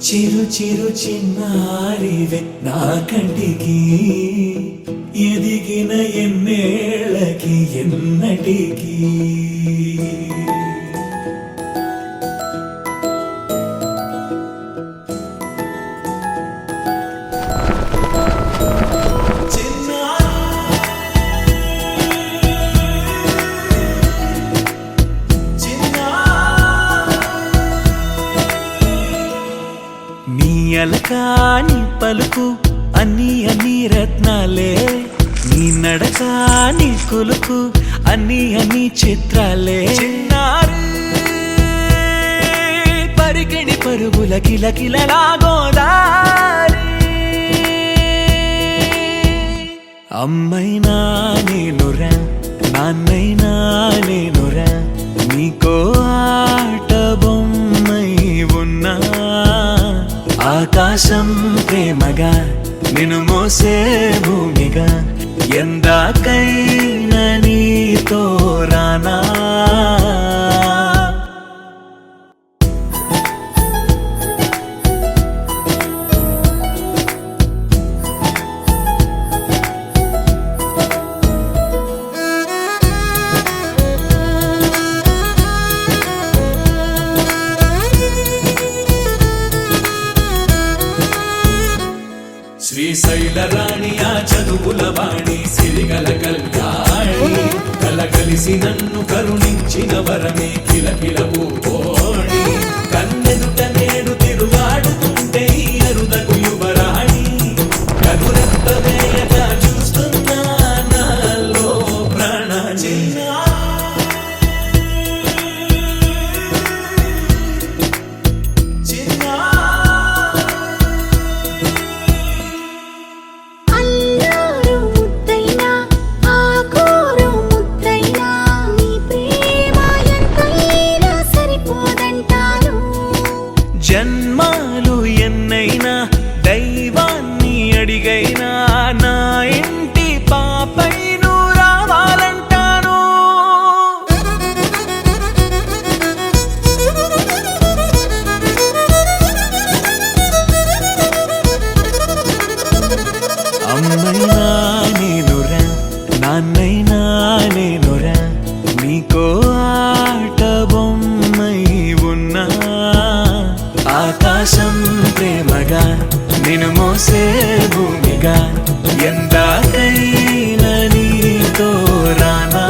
చిరు చిరు చిన్నారివే నా కంటికి ఎదిగిన ఎన్నేళ్ళకి ఎన్నటికి అలకాని పలుకు అన్ని అన్ని రత్నాలే నీ నడకాని కులుకు అన్ని అన్ని చిత్రాలే చిన్నారు పరికిణి పరుగుల కిలకిలలా గోదారి అమ్మైనా నేనురా నాన్నైనా నేనురా నీకో ఆట బొమ్మై ఉన్నా ఆకాశం ప్రేమగా నిన్ను మోసే భూమిగా ఎందాకైనా నీతో రానా శ్రీశైల రాణి ఆ చదువుల వాణి సిరిగల కళ్యాణి కలగలిసి నన్ను కరుణించిన వరమే కిలకిల పూకోణి కన్నెదుట నేడు తిరుగాడుతుంటే అరుదకు యువరాణి కనురెప్ప వేయగా చూస్తున్నా నాలో ప్రాణ జన్మాలు ఎన్నైనా దైవాన్ని అడిగైనా నా ఇంటి పాపై నువ్వు రావాలంటాను అమ్మైనా నేనురా నాన్నైనా నేనురా నీకో ఆట బొమ్మై ఉన్నా ఆకాశం ప్రేమగా నిన్ను మోసే భూమిగా ఎందాకైనా నీతో రానా